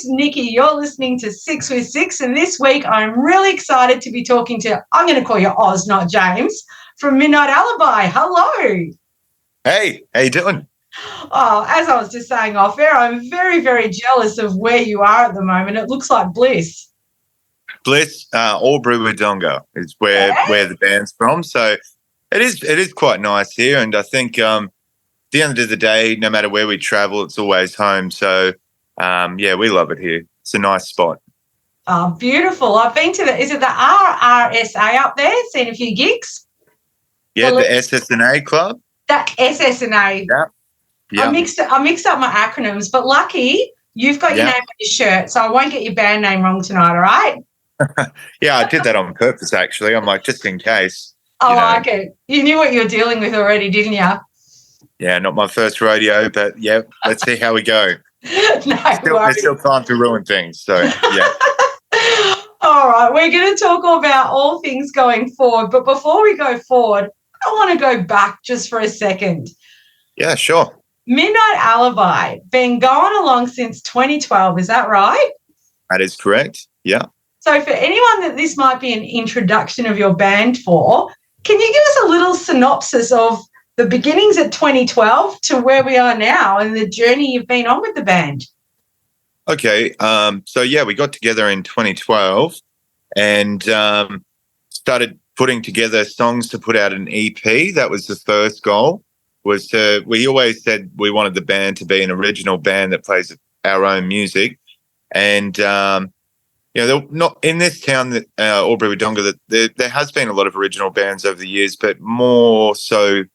it's Nikki. You're listening to Sixx with Sixx, and this week I'm really excited to be talking to, I'm going to call you Oz, not James, from Midnight Alibi. Hello. Hey, how you doing? Oh, as I was just saying off air, I'm very, very jealous of where you are at the moment. It looks like bliss. Bliss, Albury Wodonga is where the band's from. So it is quite nice here, and I think at the end of the day, no matter where we travel, it's always home. So yeah, we love it here. It's a nice spot. Oh, beautiful. I've been to is it the RRSA up there? Seen a few gigs. Yeah, the SSNA club. That SSNA. Yeah. Yeah. I mixed up my acronyms, but lucky you've got your name on your shirt, so I won't get your band name wrong tonight, all right? Yeah, I did that on purpose, actually. I'm like, just in case. I like it. You knew what you were dealing with already, didn't you? Yeah, not my first rodeo, but yeah, let's see how we go. There's still time to ruin things, so yeah. All right, we're going to talk about all things going forward, but before we go forward, I want to go back just for a second. Yeah, sure. Midnight Alibi, been going along since 2012, is that right? That is correct, yeah. So for anyone that this might be an introduction of your band for, can you give us a little synopsis of the beginnings at 2012 to where we are now and the journey you've been on with the band? Okay, so yeah, we got together in 2012 and started putting together songs to put out an EP. That was the first goal. We always said we wanted the band to be an original band that plays our own music, and not in this town that Albury Wodonga, that there has been a lot of original bands over the years, but more so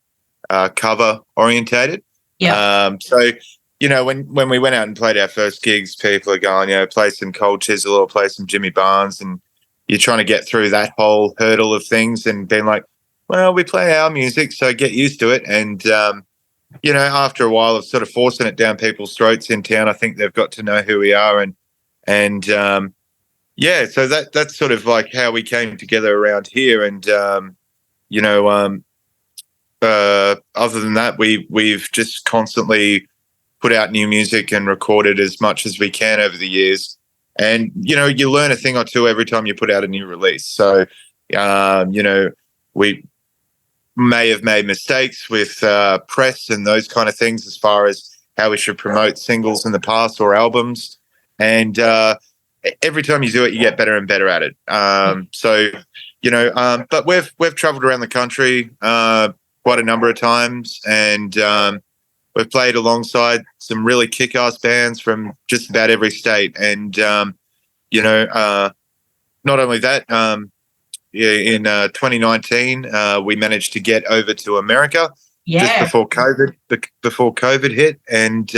cover orientated. Yeah. So when we went out and played our first gigs, people are going, play some Cold Chisel or play some Jimmy Barnes, and you're trying to get through that whole hurdle of things and being like, well, we play our music, so get used to it. And, after a while of sort of forcing it down people's throats in town, I think they've got to know who we are. And so that's sort of like how we came together around here. And, other than that, we've just constantly put out new music and recorded as much as we can over the years. And, you learn a thing or two every time you put out a new release. So, we may have made mistakes with press and those kind of things as far as how we should promote singles in the past or albums. And every time you do it, you get better and better at it. But we've traveled around the country quite a number of times, and we've played alongside some really kick-ass bands from just about every state. And, not only that, in 2019, we managed to get over to America just before COVID hit. And,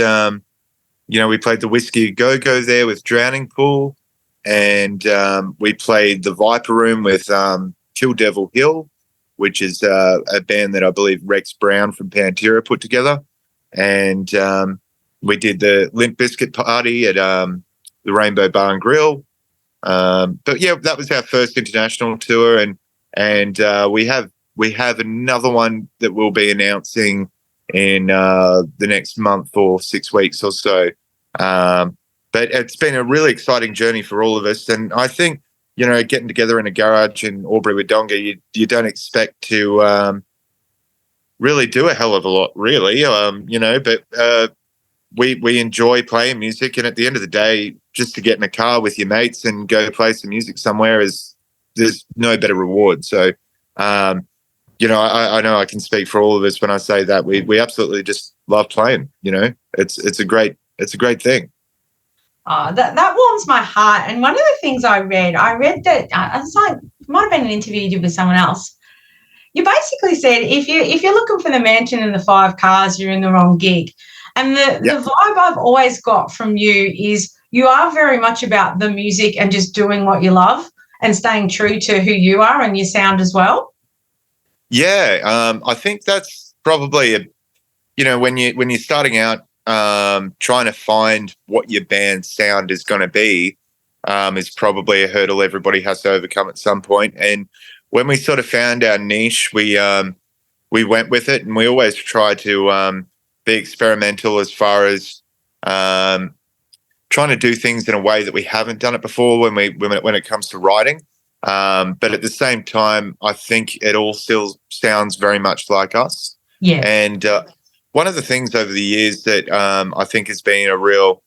we played the Whiskey Go-Go there with Drowning Pool. And we played the Viper Room with Kill Devil Hill, which is a band that I believe Rex Brown from Pantera put together. And we did the Limp Bizkit party at the Rainbow Bar and Grill. But yeah, that was our first international tour, and we have another one that we'll be announcing in the next month or 6 weeks or so. But it's been a really exciting journey for all of us, and I think getting together in a garage in Albury Wodonga, you don't expect to really do a hell of a lot, really. But we enjoy playing music, and at the end of the day, just to get in a car with your mates and go play some music somewhere there's no better reward. So, I know I can speak for all of us when I say that we absolutely just love playing. It's a great thing. That warms my heart. And one of the things I read that it's like it might have been an interview you did with someone else. You basically said if you're looking for the mansion and the 5 cars, you're in the wrong gig. And the vibe I've always got from you is you are very much about the music and just doing what you love and staying true to who you are and your sound as well. Yeah, I think that's probably when you're starting out, trying to find what your band's sound is going to be is probably a hurdle everybody has to overcome at some point. And when we sort of found our niche, we went with it, and we always try to be experimental as far as trying to do things in a way that we haven't done it before when it comes to writing. But at the same time, I think it all still sounds very much like us. Yeah. And one of the things over the years that I think has been a real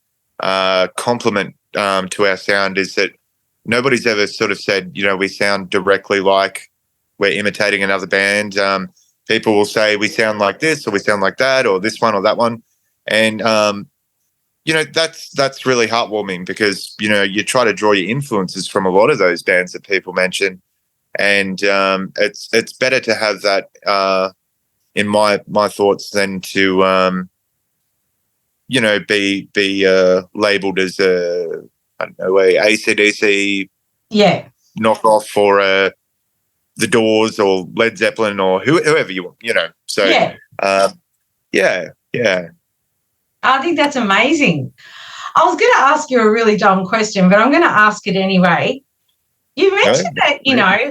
compliment to our sound is that nobody's ever sort of said, we sound directly like we're imitating another band. People will say we sound like this or we sound like that or this one or that one. And, that's really heartwarming because, you try to draw your influences from a lot of those bands that people mention. And it's better to have that in my thoughts than to, be labeled as I don't know, a AC/DC knockoff for the Doors or Led Zeppelin or whoever you want, So, yeah. I think that's amazing. I was going to ask you a really dumb question, but I'm going to ask it anyway. You mentioned that,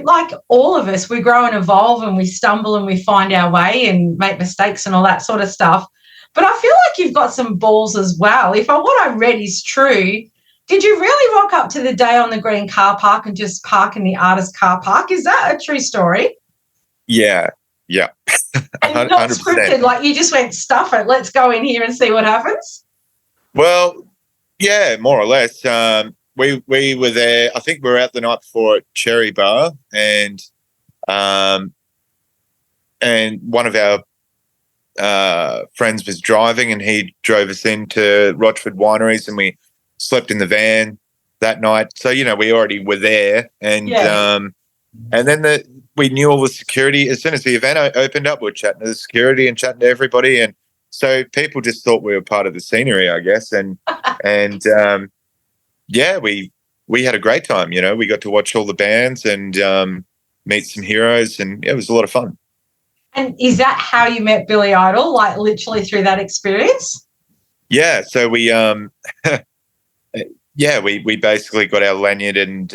like all of us, we grow and evolve and we stumble and we find our way and make mistakes and all that sort of stuff. But I feel like you've got some balls as well. If what I read is true, did you really rock up to the Day on the Green car park and just park in the artist car park? Is that a true story? Yeah. And not scripted, like you just went, stuff it, let's go in here and see what happens? Well, yeah, more or less. We were there, I think we were out the night before at Cherry Bar and one of our friends was driving and he drove us into Rockpit Wineries and we slept in the van that night. So, we already were there and then we knew all the security. As soon as the event opened up, we were chatting to the security and chatting to everybody. And so people just thought we were part of the scenery, I guess. And we had a great time. We got to watch all the bands and meet some heroes, and it was a lot of fun. And is that how you met Billy Idol, like literally through that experience? Yeah. So we we basically got our lanyard and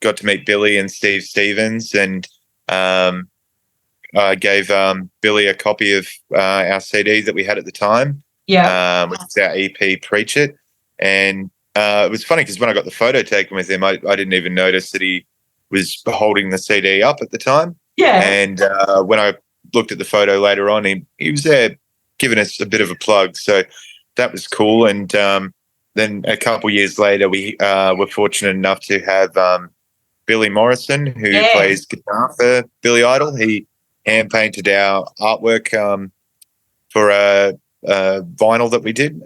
got to meet Billy and Steve Stevens, and I gave Billy a copy of our CD that we had at the time, which is our EP, Preach It. And it was funny because when I got the photo taken with him, I didn't even notice that he was holding the CD up at the time. Yeah. And when I looked at the photo later on, he was there giving us a bit of a plug. So that was cool. And then a couple years later, we were fortunate enough to have Billy Morrison, who plays guitar for Billy Idol. He hand-painted our artwork for a vinyl that we did.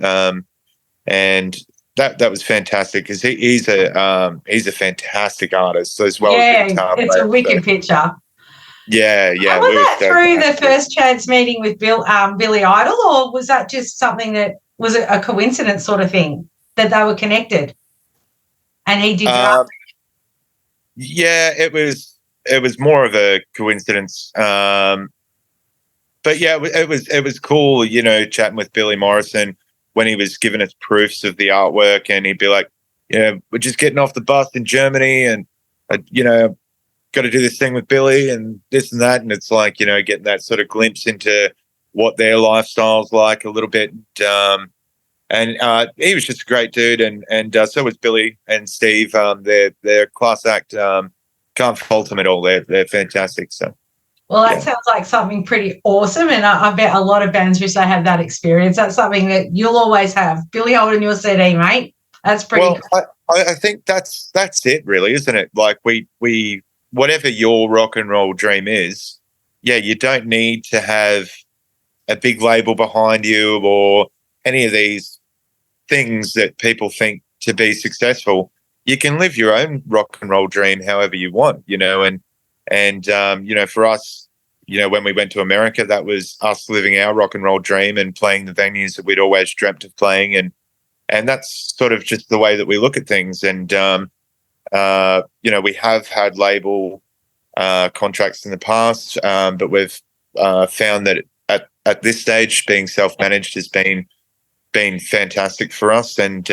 And that was fantastic because he's a fantastic artist as well. Yeah, it's a wicked picture. Yeah. And was that through the first chance meeting with Billy Idol, or was that just something that was a coincidence sort of thing that they were connected? And he did that. Yeah, it was more of a coincidence. But yeah, it was cool, chatting with Billy Morrison when he was giving us proofs of the artwork, and he'd be like, we're just getting off the bus in Germany, and got to do this thing with Billy and this and that. And it's like, getting that sort of glimpse into what their lifestyle's like a little bit. And he was just a great dude. And so was Billy and Steve. They're class act. Can't fault them at all. They're fantastic. So. Well, that sounds like something pretty awesome. And I bet a lot of bands wish they had that experience. That's something that you'll always have. Billy holding your CD, mate. That's pretty cool. I think that's it really, isn't it? Like we whatever your rock and roll dream is, you don't need to have a big label behind you or any of these things that people think to be successful. You can live your own rock and roll dream however you want, and for us, when we went to America, that was us living our rock and roll dream and playing the venues that we'd always dreamt of playing. And that's sort of just the way that we look at things. And, we have had label contracts in the past, but we've found that at this stage, being self-managed has been fantastic for us. And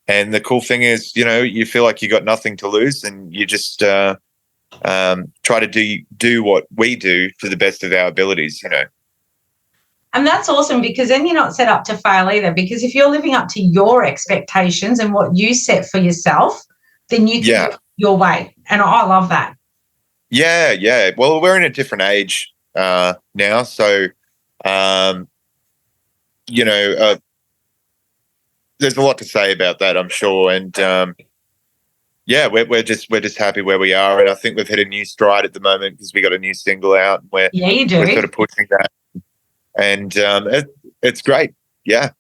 the cool thing is, you feel like you got nothing to lose, and you just try to do what we do to the best of our abilities. And that's awesome, because then you're not set up to fail either, because if you're living up to your expectations and what you set for yourself, then you can do it your way. And I love that. Yeah. Well, we're in a different age now. So, there's a lot to say about that, I'm sure. And, we're just happy where we are. And I think we've hit a new stride at the moment because we got a new single out. And we're sort of pushing that. And it's great. Yeah.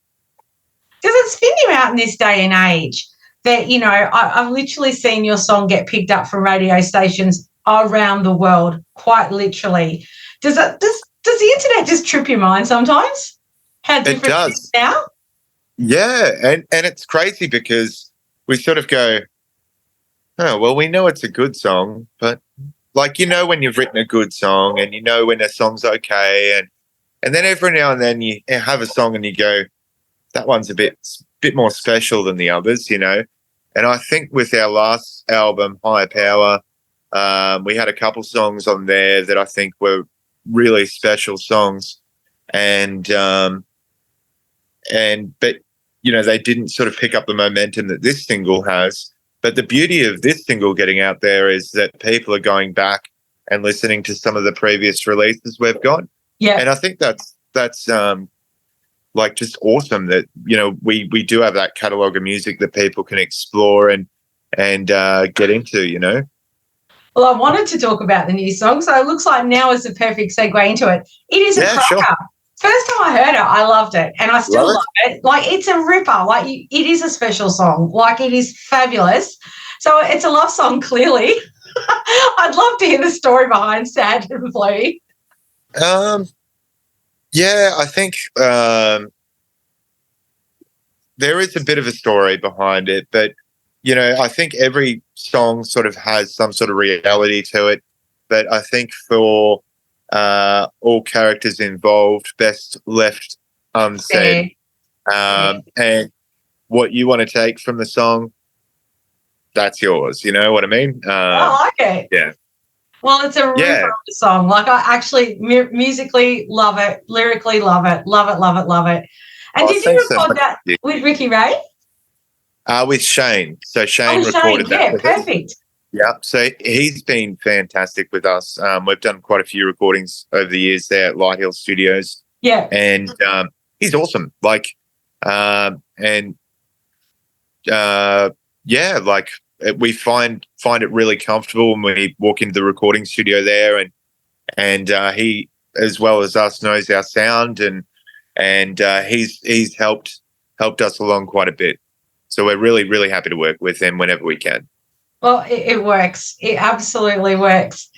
Because it's spinning out in this day and age that, I've literally seen your song get picked up from radio stations around the world, quite literally. Does the internet just trip your mind sometimes? How different it is now? Yeah, and it's crazy because we sort of go, oh, well, we know it's a good song, but when you've written a good song and when a song's okay, and then every now and then you have a song and you go, that one's a bit more special than the others, And I think with our last album, Higher Power, we had a couple songs on there that I think were really special songs, but they didn't sort of pick up the momentum that this single has. But the beauty of this single getting out there is that people are going back and listening to some of the previous releases we've got. Yeah. And I think that's just awesome that, we do have that catalogue of music that people can explore and get into, Well, I wanted to talk about the new song, so it looks like now is the perfect segue into it. It is a cracker. Sure. First time I heard it, I loved it, and I still love it. It's a ripper. It is a special song. It is fabulous. So it's a love song, clearly. I'd love to hear the story behind Sad and Blue. Yeah, I think there is a bit of a story behind it, but I think every song sort of has some sort of reality to it. But I think for all characters involved, best left unsaid. And what you want to take from the song, that's yours. You know what I mean? I like it. Yeah. Well, it's a really song. I actually musically love it, lyrically love it, love it, love it, love it. And did you record that with Ricky Ray? With Shane. So Shane recorded that. Yeah, perfect. Yeah. So he's been fantastic with us. We've done quite a few recordings over the years there at Light Hill Studios. Yeah. And he's awesome. We find it really comfortable when we walk into the recording studio there, and he, as well as us, knows our sound, and he's helped us along quite a bit. So we're really, really happy to work with him whenever we can. Well, it works. It absolutely works.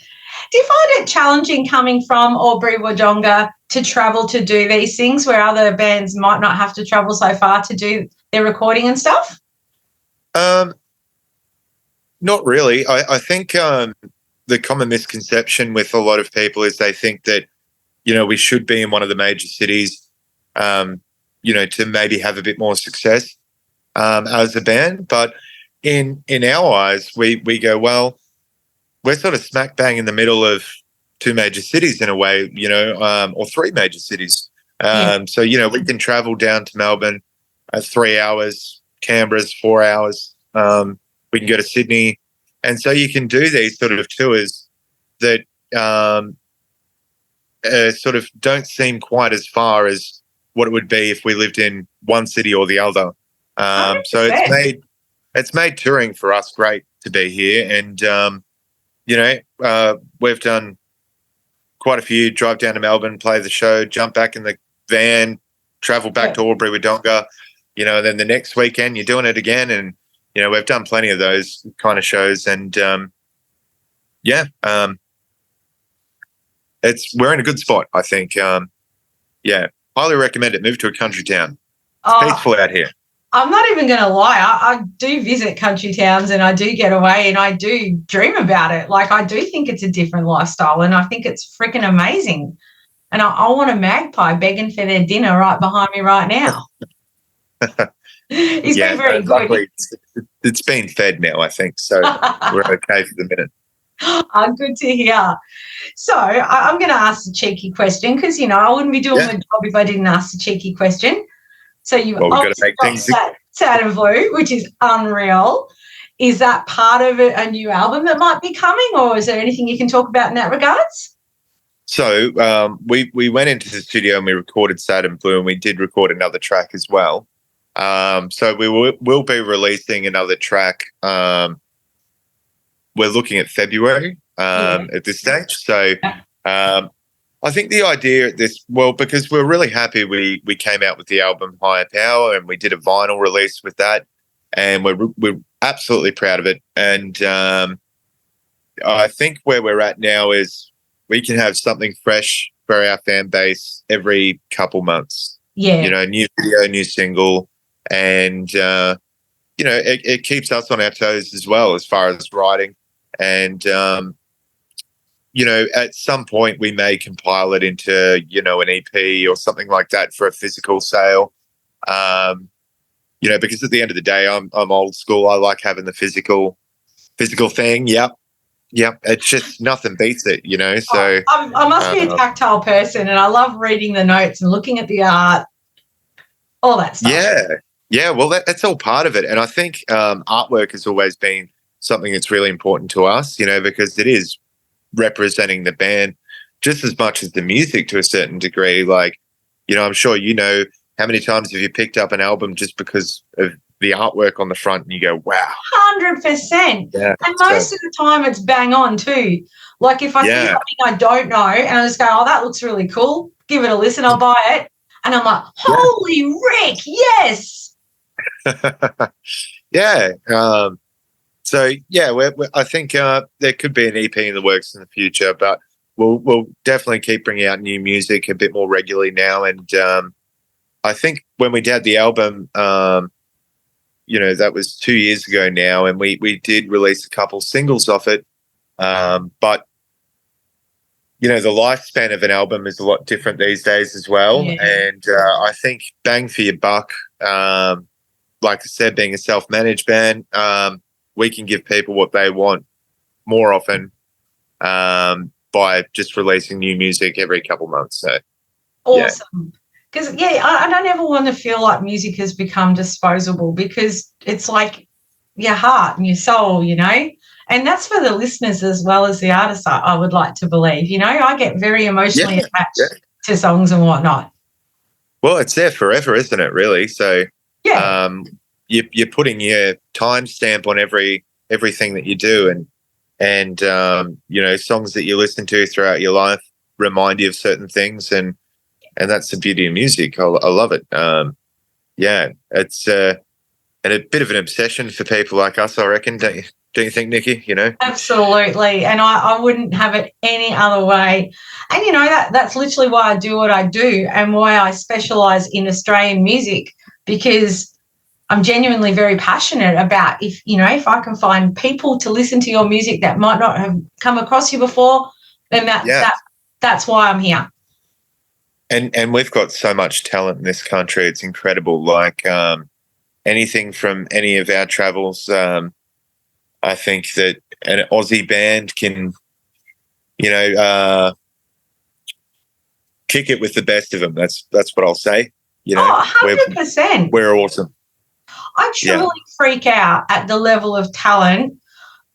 Do you find it challenging coming from Albury-Wodonga to travel to do these things where other bands might not have to travel so far to do their recording and stuff? Not really. I think the common misconception with a lot of people is they think that, we should be in one of the major cities, to maybe have a bit more success as a band. But in our eyes, we go, well, we're sort of smack bang in the middle of two major cities in a way, or three major cities. So, we can travel down to Melbourne 3 hours, Canberra's 4 hours. We can go to Sydney. And so you can do these sort of tours that sort of don't seem quite as far as what it would be if we lived in one city or the other. So it's made touring for us great to be here. And, we've done quite a few, drive down to Melbourne, play the show, jump back in the van, travel back to Albury-Wodonga, then the next weekend you're doing it again. And, we've done plenty of those kind of shows, and we're in a good spot, I think. Highly recommend it. Move to a country town. It's peaceful out here. I'm not even going to lie. I do visit country towns, and I do get away, and I do dream about it. I do think it's a different lifestyle, and I think it's freaking amazing. And I want a magpie begging for their dinner right behind me right now. He's been very good. It's been fed now, I think, so we're okay for the minute. Good to hear. So I'm going to ask a cheeky question because, I wouldn't be doing my job if I didn't ask a cheeky question. So you've obviously got Sad and Blue, which is unreal. Is that part of a new album that might be coming, or is there anything you can talk about in that regards? So we went into the studio and we recorded Sad and Blue, and we did record another track as well. So we'll be releasing another track. We're looking at February at this stage. So I think the idea at this, because we're really happy we came out with the album Higher Power, and we did a vinyl release with that, and we're absolutely proud of it. And I think where we're at now is we can have something fresh for our fan base every couple months. Yeah. New video, new single, and it keeps us on our toes as well as far as writing. And at some point we may compile it into, an EP or something like that for a physical sale. Because at the end of the day, I'm old school. I like having the physical thing. Yep. It's just nothing beats it, So I must be a tactile person, and I love reading the notes and looking at the art, all that stuff. Yeah. Well, that's all part of it. And I think artwork has always been something that's really important to us, because it is representing the band just as much as the music to a certain degree. Like, I'm sure how many times have you picked up an album just because of the artwork on the front and you go, wow. 100%. Yeah, and most of the time it's bang on too. Like if I see something I don't know and I just go, oh, that looks really cool, give it a listen, I'll buy it. And I'm like, holy Rick, yes. Yeah. I think there could be an EP in the works in the future, but we'll definitely keep bringing out new music a bit more regularly now. And I think when we did the album, that was 2 years ago now, and we did release a couple singles off it. But the lifespan of an album is a lot different these days as well. Yeah. And I think bang for your buck, like I said, being a self-managed band, we can give people what they want more often by just releasing new music every couple months. So awesome. Because, I don't ever want to feel like music has become disposable, because it's like your heart and your soul, and that's for the listeners as well as the artists, I would like to believe. I get very emotionally attached to songs and whatnot. Well, it's there forever, isn't it, really? So you're putting your timestamp on everything that you do, and songs that you listen to throughout your life remind you of certain things, and that's the beauty of music. I love it. It's and a bit of an obsession for people like us, I reckon. Don't you think, Nikki? Absolutely, and I wouldn't have it any other way. And that's literally why I do what I do, and why I specialise in Australian music, because I'm genuinely very passionate about if I can find people to listen to your music that might not have come across you before, then that's why I'm here. And we've got so much talent in this country. It's incredible. Like anything from any of our travels, I think that an Aussie band can, kick it with the best of them. That's what I'll say. 100%. We're awesome. I truly freak out at the level of talent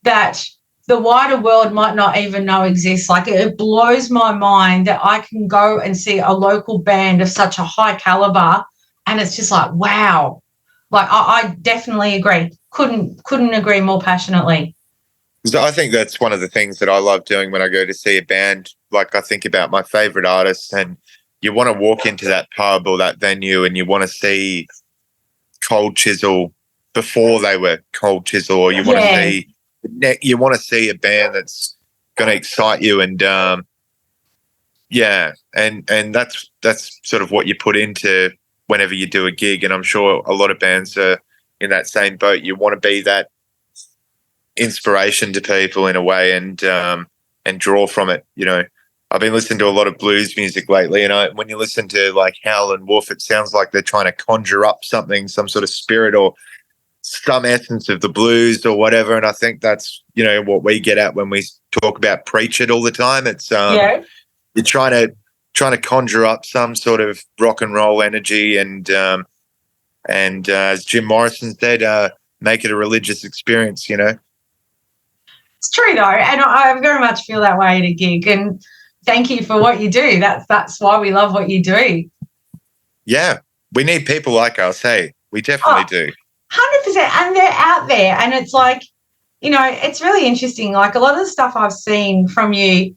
that the wider world might not even know exists. Like, it blows my mind that I can go and see a local band of such a high caliber, and it's just like, wow. Like, I definitely agree. Couldn't agree more passionately. So I think that's one of the things that I love doing when I go to see a band. Like, I think about my favorite artists, and you want to walk into that pub or that venue and you want to see Cold Chisel before they were Cold Chisel, or you want to see a band that's going to excite you, and and that's sort of what you put into whenever you do a gig. And I'm sure a lot of bands are in that same boat. You want to be that inspiration to people in a way, and draw from it. I've been listening to a lot of blues music lately, and when you listen to like Howl and Wolf, it sounds like they're trying to conjure up something, some sort of spirit or some essence of the blues or whatever. And I think that's, what we get at when we talk about preach it all the time. It's you're trying to conjure up some sort of rock and roll energy and as Jim Morrison said, make it a religious experience, It's true though, and I very much feel that way at a gig. And thank you for what you do. That's why we love what you do. Yeah, we need people like us. Hey, we definitely do. 100%, and they're out there, and it's like, it's really interesting. Like a lot of the stuff I've seen from you,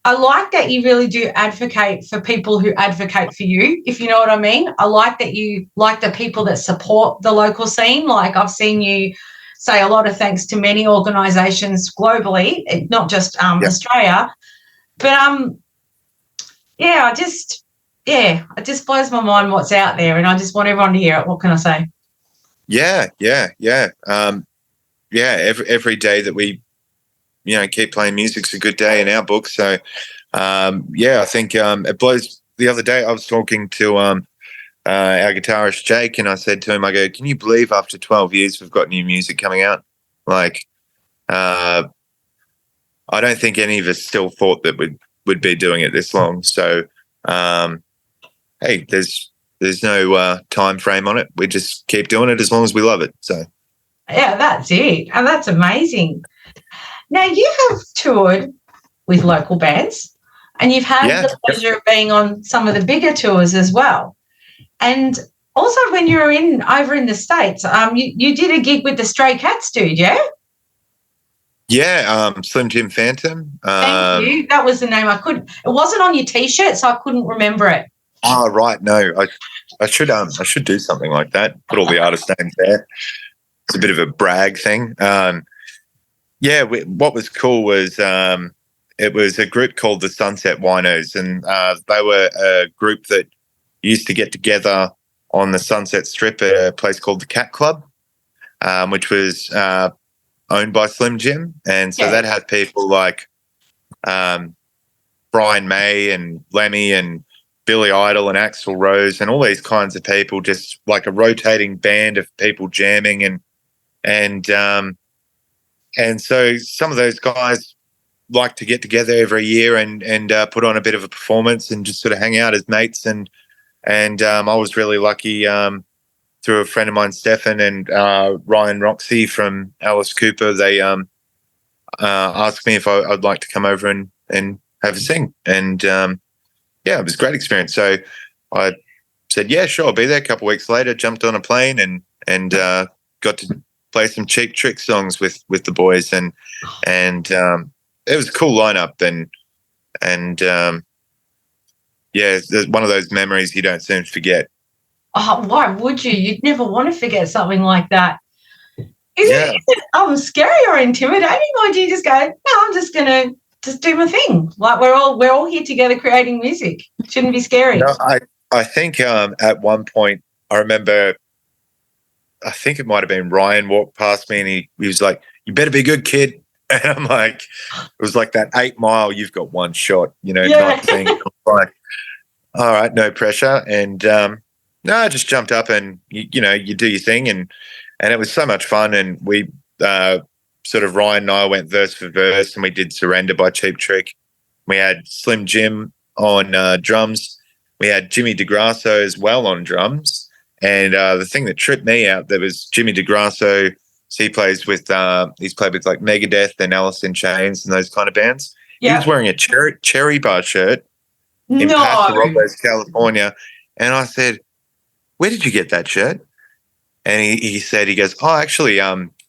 I like that you really do advocate for people who advocate for you, if you know what I mean. I like that you like the people that support the local scene. Like I've seen you say a lot of thanks to many organisations globally, not just Australia. But, it just blows my mind what's out there, and I just want everyone to hear it. What can I say? Yeah. Every day that we, keep playing music's a good day in our book. So, I think it blows. The other day I was talking to our guitarist Jake, and I said to him, I go, can you believe after 12 years we've got new music coming out? Like, I don't think any of us still thought that we'd be doing it this long. So, hey, there's no time frame on it. We just keep doing it as long as we love it. So, yeah, that's it, and that's amazing. Now you have toured with local bands, and you've had the pleasure of being on some of the bigger tours as well. And also, when you were over in the States, you did a gig with the Stray Cats dude, yeah? Yeah, Slim Jim Phantom. Thank you. That was the name. It wasn't on your T-shirt, so I couldn't remember it. Oh, right. No, I should do something like that. Put all the artist names there. It's a bit of a brag thing. What was cool was it was a group called the Sunset Winos, and they were a group that used to get together on the Sunset Strip at a place called the Cat Club, which was owned by Slim Jim. And so that had people like Brian May and Lemmy and Billy Idol and Axl Rose and all these kinds of people, just like a rotating band of people jamming and so some of those guys like to get together every year and put on a bit of a performance and just sort of hang out as mates. And I was really lucky through a friend of mine, Stefan, and Ryan Roxy from Alice Cooper. They asked me if I'd like to come over and have a sing. And it was a great experience. So I said, yeah, sure, I'll be there. A couple of weeks later, jumped on a plane and got to play some Cheap Trick songs with the boys, and it was a cool lineup. And there's one of those memories you don't soon forget. Oh, why would you? You'd never want to forget something like that. Is it scary or intimidating, or do you just go, no, I'm just gonna just do my thing? Like we're all here together creating music. It shouldn't be scary. No, I think at one point I remember, I think it might have been Ryan walked past me and he was like, "You better be good, kid." And I'm like, it was like that 8 Mile, you've got one shot, type thing. Like, all right, no pressure. And I just jumped up and you do your thing, and it was so much fun. And we sort of Ryan and I went verse for verse, and we did Surrender by Cheap Trick. We had Slim Jim on drums. We had Jimmy DeGrasso as well on drums. And the thing that tripped me out, there was Jimmy DeGrasso. So he plays with he's played with like Megadeth and Alice in Chains and those kind of bands. Yeah. He was wearing a cherry bar shirt in Paso Robles, California. And I said, "Where did you get that shirt?" And he said, he goes, "Oh, actually,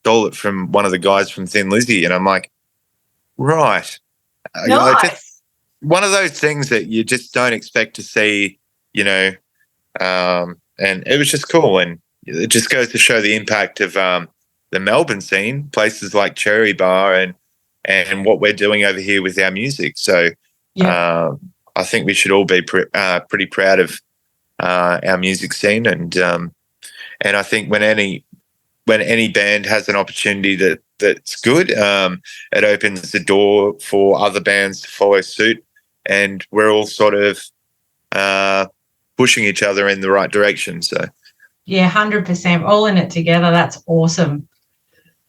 stole it from one of the guys from Thin Lizzy." And I'm like, right. Nice. Just one of those things that you just don't expect to see, and it was just cool. And it just goes to show the impact of the Melbourne scene, places like Cherry Bar and what we're doing over here with our music. So I think we should all be pretty proud of our music scene. And I think when any band has an opportunity that's good, it opens the door for other bands to follow suit, and we're all sort of pushing each other in the right direction. So Yeah, 100%. All in it together. That's awesome.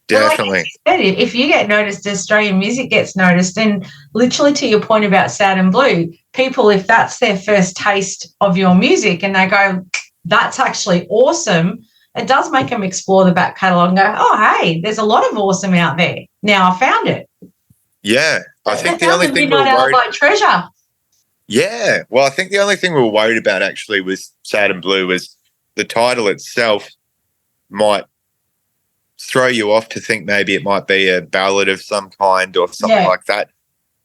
Definitely. But like if you get noticed, Australian music gets noticed. And literally to your point about Sad and Blue, people, if that's their first taste of your music and they go, that's actually awesome, it does make them explore the back catalogue and go, oh, hey, there's a lot of awesome out there. Now I found it. Yeah. I think the only thing Midnight Alibi treasure. Yeah. Well, I think the only thing we were worried about actually with Sad and Blue was the title itself might throw you off to think maybe it might be a ballad of some kind or something like that.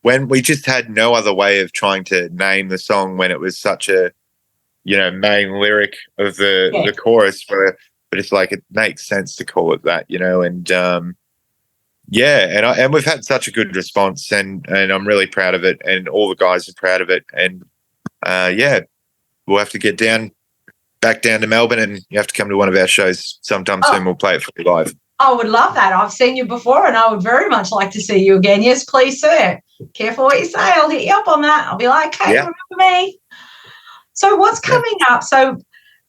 When we just had no other way of trying to name the song when it was such a, main lyric of the chorus, but it's like it makes sense to call it that, and and we've had such a good response, and I'm really proud of it, and all the guys are proud of it, and we'll have to get back down to Melbourne, and you have to come to one of our shows sometime soon. We'll play it for you live. I would love that. I've seen you before, and I would very much like to see you again. Yes, please, sir. Careful what you say. I'll hit you up on that. I'll be like, hey, remember me? So what's coming up? So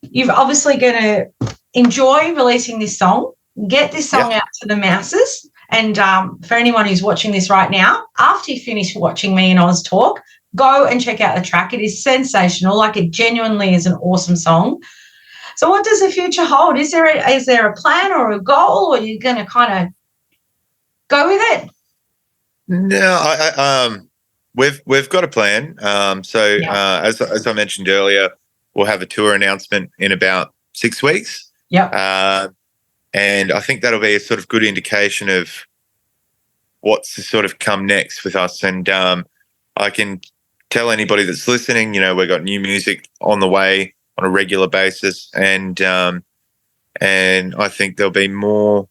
you're obviously going to enjoy releasing this song, get this song out to the masses. And for anyone who's watching this right now, after you finish watching me and Oz talk, go and check out the track. It is sensational. Like, it genuinely is an awesome song. So what does the future hold? Is there a plan or a goal, or are you going to kind of go with it? No, we've got a plan. As I mentioned earlier, we'll have a tour announcement in about 6 weeks. Yep. And I think that'll be a sort of good indication of what's to sort of come next with us. And I can tell anybody that's listening, we've got new music on the way on a regular basis, and I think there'll be more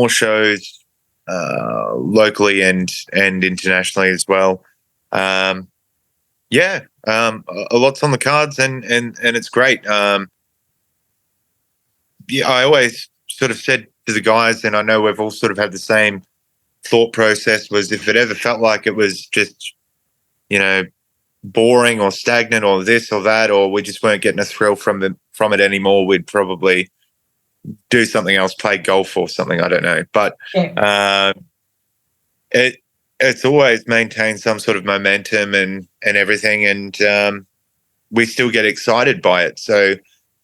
shows locally and internationally as well. A lot's on the cards, and it's great. I always sort of said to the guys, and I know we've all sort of had the same thought process, was if it ever felt like it was just, boring or stagnant or this or that, or we just weren't getting a thrill from it anymore, we'd probably do something else, play golf or something, I don't know. But it's always maintained some sort of momentum and everything, and we still get excited by it. So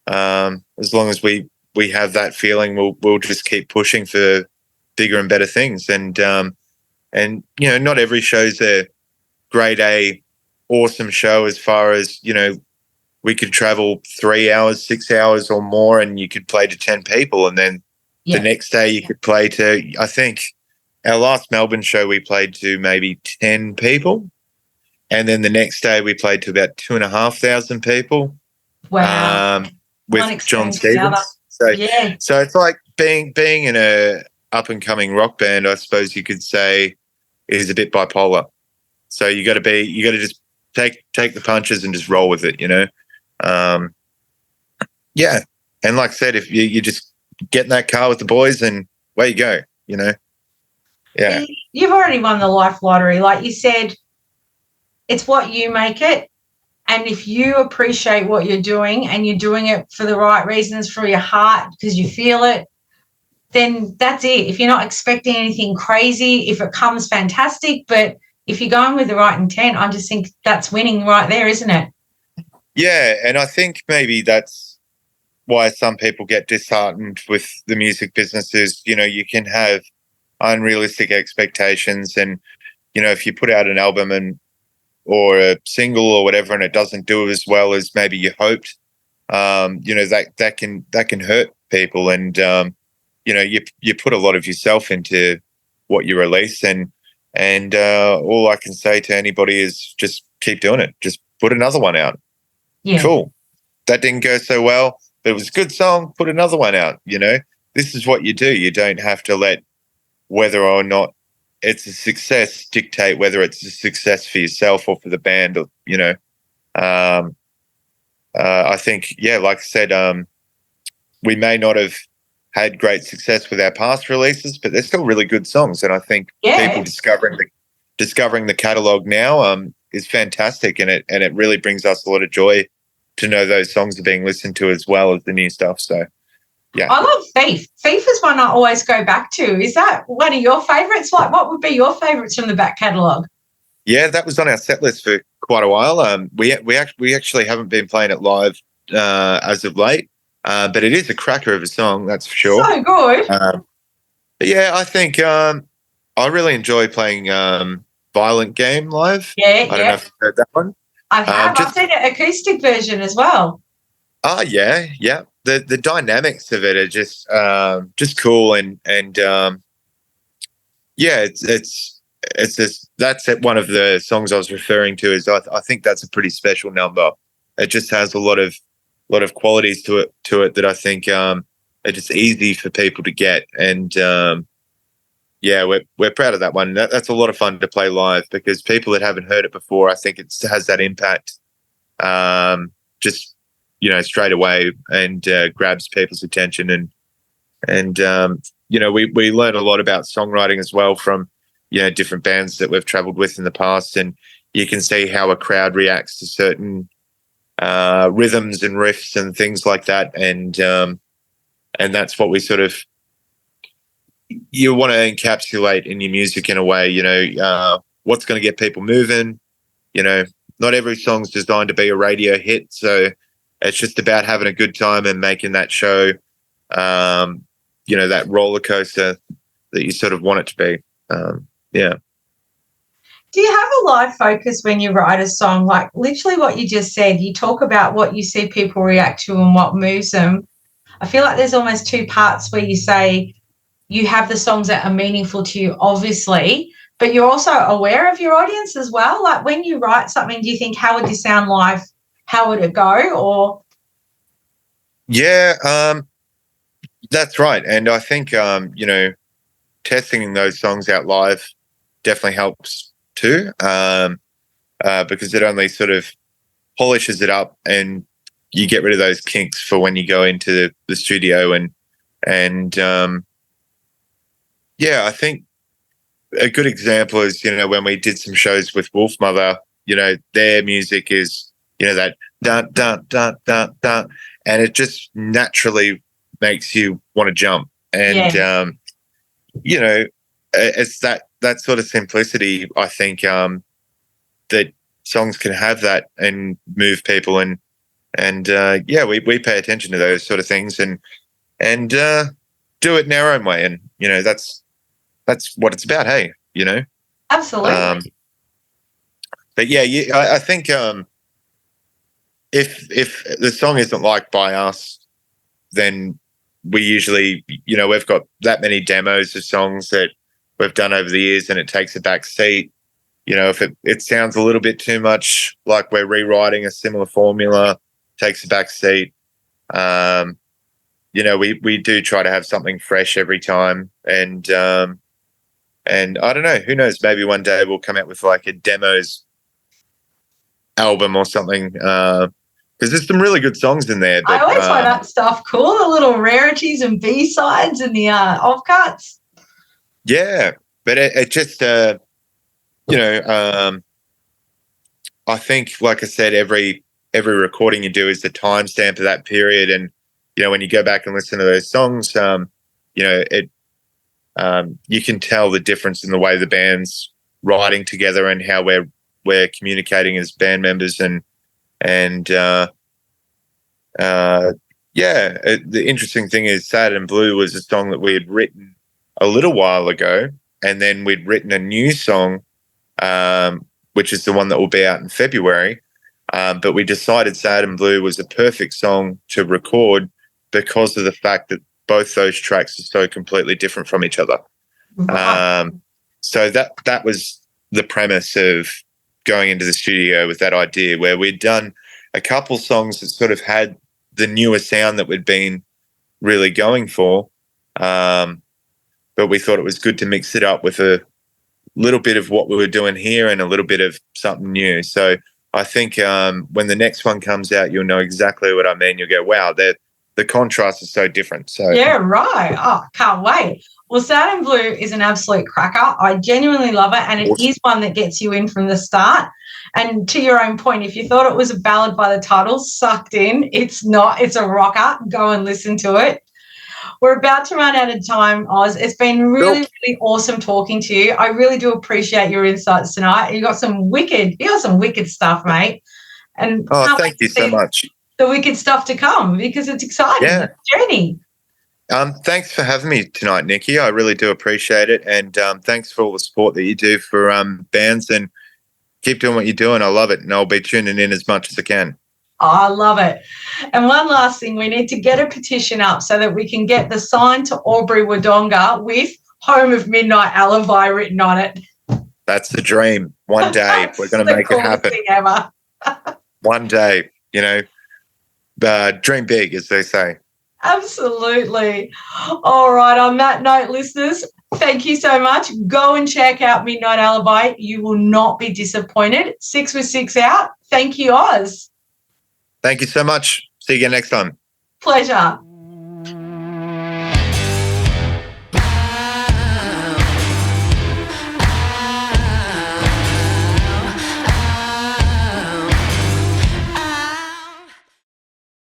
as long as we have that feeling, we'll just keep pushing for bigger and better things. And not every show's a grade A awesome show, as far as, we could travel 3 hours, 6 hours or more, and you could play to 10 people. And then the next day you could play to, I think our last Melbourne show, we played to maybe 10 people. And then the next day we played to about 2,500 people. Wow. With John Stevens. So it's like being in a up and coming rock band, I suppose you could say, is a bit bipolar. So you got to just take the punches and just roll with it, And like I said, if you just get in that car with the boys and away you go, Yeah. You've already won the life lottery. Like you said, it's what you make it. And if you appreciate what you're doing and you're doing it for the right reasons, for your heart, because you feel it, then that's it. If you're not expecting anything crazy, if it comes, fantastic. But if you're going with the right intent, I just think that's winning right there, isn't it? Yeah, and I think maybe that's why some people get disheartened with the music business is, you can have unrealistic expectations, and, if you put out an album or a single or whatever, and it doesn't do as well as maybe you hoped, that can hurt people. And, you put a lot of yourself into what you release, and all I can say to anybody is just keep doing it. Just put another one out. Yeah. Cool. That didn't go so well, but it was a good song. Put another one out. This is what you do. You don't have to let whether or not it's a success dictate whether it's a success for yourself or for the band. Or, I think, like I said, we may not have had great success with our past releases, but they're still really good songs. And I think people discovering the catalog now is fantastic, and it really brings us a lot of joy know those songs are being listened to as well as the new stuff. So, yeah. I love Thief. Thief is one I always go back to. Is that one of your favourites? Like, what would be your favourites from the back catalogue? Yeah, that was on our set list for quite a while. We actually haven't been playing it live as of late, but it is a cracker of a song, that's for sure. So good. Yeah, I think I really enjoy playing Violent Game live. Yeah, I don't know if you've heard that one. I have. I've seen an acoustic version as well. Oh, yeah. The dynamics of it are just cool and yeah, it's just, that's one of the songs I was referring to. Is I think that's a pretty special number. It just has a lot of qualities to it that I think are just easy for people to get, and yeah, we're proud of that one. That's a lot of fun to play live because people that haven't heard it before, I think it has that impact, just straight away, and grabs people's attention, and we learn a lot about songwriting as well from different bands that we've traveled with in the past, and you can see how a crowd reacts to certain rhythms and riffs and things like that, and that's what we sort of you want to encapsulate in your music in a way. What's going to get people moving. Not every song's designed to be a radio hit, so it's just about having a good time and making that show, that roller coaster that you sort of want it to be. Yeah. Do you have a live focus when you write a song? Like literally what you just said, you talk about what you see people react to and what moves them. I feel like there's almost two parts where you say you have the songs that are meaningful to you, obviously, but you're also aware of your audience as well. Like when you write something, do you think, how would this sound live? How would it go? Or yeah, that's right. And I think testing those songs out live definitely helps too, because it only sort of polishes it up, and you get rid of those kinks for when you go into the studio, and yeah, I think a good example is when we did some shows with Wolfmother, their music is that dun dun dun dun dun, and it just naturally makes you want to jump, and it's that sort of simplicity, I think, that songs can have that and move people, and yeah, we pay attention to those sort of things, and do it in our own way, and that's what it's about. Hey, absolutely. But yeah, I think if the song isn't liked by us, then we usually, we've got that many demos of songs that we've done over the years, and it takes a back seat. If it sounds a little bit too much like we're rewriting a similar formula, takes a back seat. We do try to have something fresh every time, and I don't know, who knows, maybe one day we'll come out with like a demos album or something, because there's some really good songs in there. But, I always find that stuff cool, the little rarities and B-sides and the offcuts. Yeah, but it just, I think, like I said, every recording you do is the timestamp of that period, and when you go back and listen to those songs, you can tell the difference in the way the band's writing together and how we're communicating as band members, and the interesting thing is Sad and Blue was a song that we had written a little while ago, and then we'd written a new song, which is the one that will be out in February, but we decided Sad and Blue was a perfect song to record because of the fact that both those tracks are so completely different from each other. Wow. So that was the premise of going into the studio with that idea, where we'd done a couple songs that sort of had the newer sound that we'd been really going for, but we thought it was good to mix it up with a little bit of what we were doing here and a little bit of something new. So I think when the next one comes out, you'll know exactly what I mean. You'll go, wow, the contrast is so different. So yeah, right. Oh, can't wait. Well, Sad and Blue is an absolute cracker. I genuinely love it, and it is one that gets you in from the start. And to your own point, if you thought it was a ballad by the title, sucked in, it's not. It's a rocker. Go and listen to it. We're about to run out of time, Oz. It's been really, really awesome talking to you. I really do appreciate your insights tonight. You got some wicked stuff, mate. And thank you so much. The wicked stuff to come, because it's exciting. Yeah. It's a journey. Thanks for having me tonight, Nikki. I really do appreciate it. And thanks for all the support that you do for bands, and keep doing what you're doing. I love it. And I'll be tuning in as much as I can. Oh, I love it. And one last thing, we need to get a petition up so that we can get the sign to Albury Wodonga with Home of Midnight Alibi written on it. That's the dream. One day we're going to make it happen. Thing ever. One day, dream big, as they say. Absolutely. All right. On that note, listeners, thank you so much. Go and check out Midnight Alibi. You will not be disappointed. Sixx with Sixx out. Thank you, Oz. Thank you so much. See you again next time. Pleasure.